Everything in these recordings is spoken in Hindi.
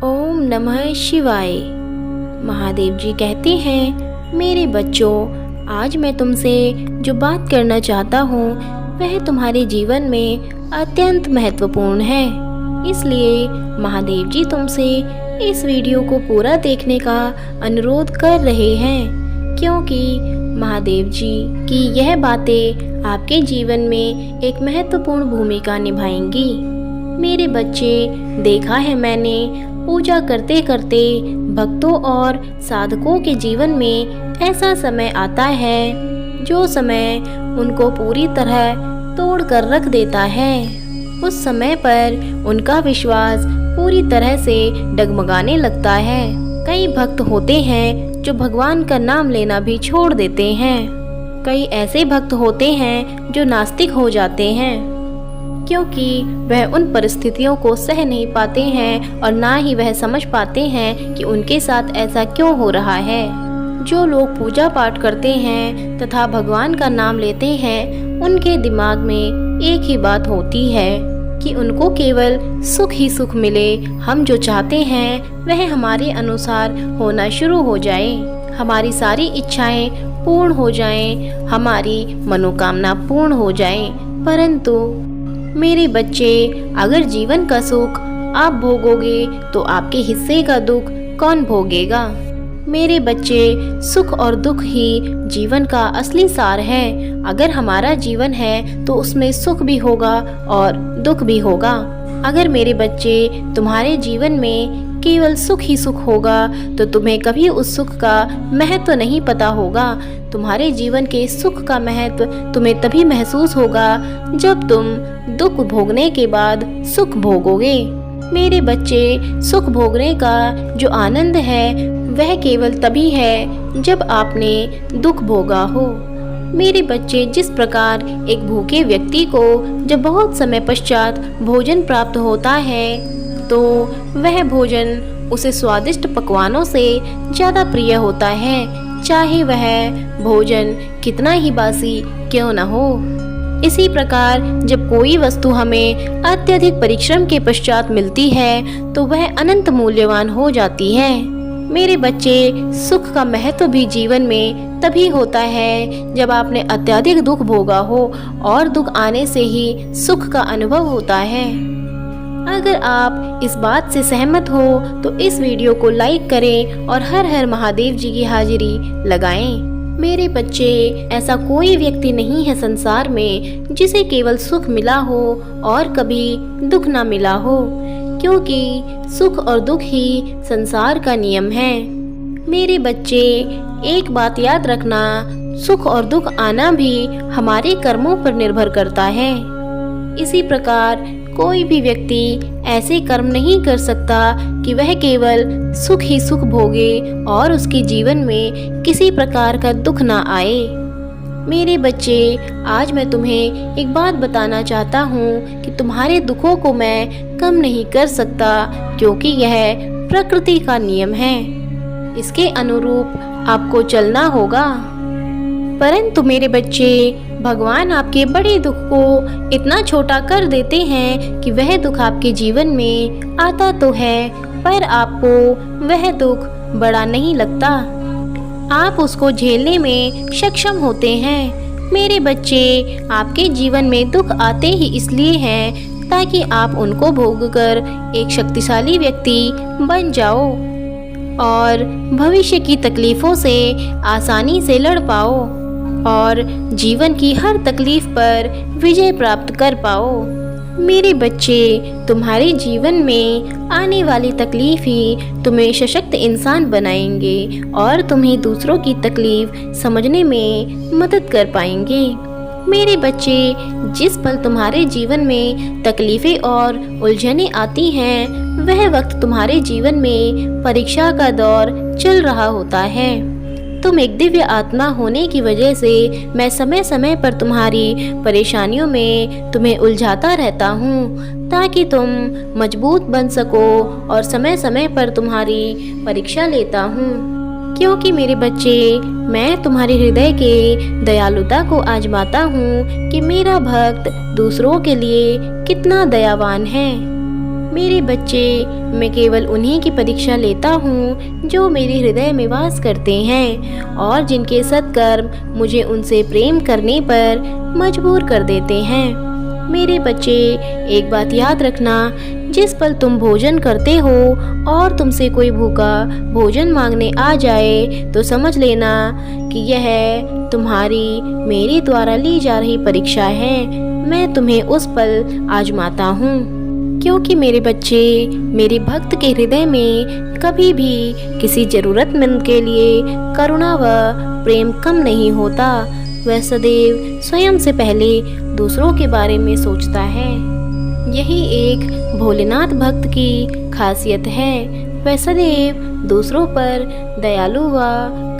ओम नमः शिवाय। महादेव जी कहते हैं, मेरे बच्चों, आज मैं तुमसे जो बात करना चाहता हूँ वह तुम्हारे जीवन में अत्यंत महत्वपूर्ण है। इसलिए महादेव जी तुमसे इस वीडियो को पूरा देखने का अनुरोध कर रहे हैं, क्योंकि महादेव जी की यह बातें आपके जीवन में एक महत्वपूर्ण भूमिका निभाएंगी। मेरे बच्चे, देखा है मैंने, पूजा करते करते भक्तों और साधकों के जीवन में ऐसा समय आता है जो समय उनको पूरी तरह तोड़ कर रख देता है। उस समय पर उनका विश्वास पूरी तरह से डगमगाने लगता है। कई भक्त होते हैं जो भगवान का नाम लेना भी छोड़ देते हैं। कई ऐसे भक्त होते हैं जो नास्तिक हो जाते हैं, क्योंकि वह उन परिस्थितियों को सह नहीं पाते हैं और ना ही वह समझ पाते हैं कि उनके साथ ऐसा क्यों हो रहा है। जो लोग पूजा पाठ करते हैं तथा भगवान का नाम लेते हैं, उनके दिमाग में एक ही बात होती है कि उनको केवल सुख ही सुख मिले। हम जो चाहते हैं वह हमारे अनुसार होना शुरू हो जाए, हमारी सारी इच्छाएं पूर्ण हो जाएं, हमारी मनोकामना पूर्ण हो जाए। परंतु मेरे बच्चे, अगर जीवन का सुख आप भोगोगे तो आपके हिस्से का दुख कौन भोगेगा? मेरे बच्चे, सुख और दुख ही जीवन का असली सार है। अगर हमारा जीवन है तो उसमें सुख भी होगा और दुख भी होगा। अगर मेरे बच्चे, तुम्हारे जीवन में केवल सुख ही सुख होगा तो तुम्हें कभी उस सुख का महत्व नहीं पता होगा। तुम्हारे जीवन के सुख का महत्व तुम्हें तभी महसूस होगा जब तुम दुख भोगने के बाद सुख भोगोगे। मेरे बच्चे, सुख भोगने का जो आनंद है वह केवल तभी है जब आपने दुख भोगा हो। मेरे बच्चे, जिस प्रकार एक भूखे व्यक्ति को जब बहुत समय पश्चात भोजन प्राप्त होता है तो वह भोजन उसे स्वादिष्ट पकवानों से ज़्यादा प्रिय होता है, चाहे वह भोजन कितना ही बासी क्यों न हो। इसी प्रकार जब कोई वस्तु हमें अत्यधिक परिश्रम के पश्चात मिलती है तो वह अनंत मूल्यवान हो जाती है। मेरे बच्चे, सुख का महत्व भी जीवन में तभी होता है जब आपने अत्यधिक दुख भोगा हो, और दुख आने से ही सुख का अनुभव होता है। अगर आप इस बात से सहमत हो तो इस वीडियो को लाइक करें और हर हर महादेव जी की हाजिरी लगाएं। मेरे बच्चे, ऐसा कोई व्यक्ति नहीं है संसार में जिसे केवल सुख मिला हो और कभी दुख ना मिला हो, क्योंकि सुख और दुख ही संसार का नियम है। मेरे बच्चे, एक बात याद रखना, सुख और दुख आना भी हमारे कर्मों पर निर्भर करता है। इसी प्रकार कोई भी व्यक्ति ऐसे कर्म नहीं कर सकता कि वह केवल सुख ही सुख भोगे और उसके जीवन में किसी प्रकार का दुख ना आए। मेरे बच्चे, आज मैं तुम्हें एक बात बताना चाहता हूँ कि तुम्हारे दुखों को मैं कम नहीं कर सकता, क्योंकि यह प्रकृति का नियम है। इसके अनुरूप आपको चलना होगा। परंतु मेरे बच्चे, भगवान आपके बड़े दुख को इतना छोटा कर देते हैं कि वह दुख आपके जीवन में आता तो है, पर आपको वह दुख बड़ा नहीं लगता। आप उसको झेलने में सक्षम होते हैं। मेरे बच्चे, आपके जीवन में दुख आते ही इसलिए हैं ताकि आप उनको भोगकर एक शक्तिशाली व्यक्ति बन जाओ और भविष्य की तकलीफों से आसानी से लड़ पाओ और जीवन की हर तकलीफ पर विजय प्राप्त कर पाओ। मेरे बच्चे, तुम्हारे जीवन में आने वाली तकलीफ ही तुम्हें सशक्त इंसान बनाएंगे और तुम्हें दूसरों की तकलीफ समझने में मदद कर पाएंगे। मेरे बच्चे, जिस पल तुम्हारे जीवन में तकलीफें और उलझनें आती हैं, वह वक्त तुम्हारे जीवन में परीक्षा का दौर चल रहा होता है। तुम एक दिव्य आत्मा होने की वजह से मैं समय समय पर तुम्हारी परेशानियों में तुम्हें उलझाता रहता हूँ, ताकि तुम मजबूत बन सको, और समय समय पर तुम्हारी परीक्षा लेता हूँ, क्योंकि मेरे बच्चे, मैं तुम्हारे हृदय के दयालुता को आजमाता हूँ कि मेरा भक्त दूसरों के लिए कितना दयावान है। मेरे बच्चे, मैं केवल उन्हीं की परीक्षा लेता हूँ जो मेरे हृदय में वास करते हैं और जिनके सत्कर्म मुझे उनसे प्रेम करने पर मजबूर कर देते हैं। मेरे बच्चे, एक बात याद रखना, जिस पल तुम भोजन करते हो और तुमसे कोई भूखा भोजन मांगने आ जाए तो समझ लेना कि यह तुम्हारी मेरे द्वारा ली जा रही परीक्षा है। मैं तुम्हें उस पल आजमाता हूँ, क्योंकि मेरे बच्चे, मेरे भक्त के हृदय में कभी भी किसी जरूरतमंद के लिए करुणा व प्रेम कम नहीं होता। वह सदैव स्वयं से पहले दूसरों के बारे में सोचता है। यही एक भोलेनाथ भक्त की खासियत है। वह सदैव दूसरों पर दयालु व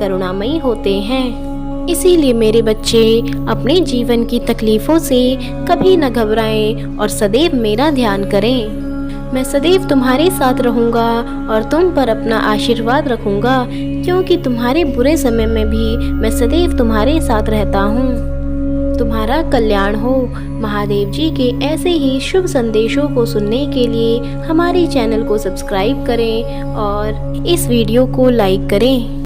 करुणामयी होते हैं। इसीलिए मेरे बच्चे, अपने जीवन की तकलीफों से कभी न घबराएं और सदैव मेरा ध्यान करें। मैं सदैव तुम्हारे साथ रहूँगा और तुम पर अपना आशीर्वाद रखूँगा, क्योंकि तुम्हारे बुरे समय में भी मैं सदैव तुम्हारे साथ रहता हूँ। तुम्हारा कल्याण हो। महादेव जी के ऐसे ही शुभ संदेशों को सुनने के लिए हमारे चैनल को सब्सक्राइब करें और इस वीडियो को लाइक करें।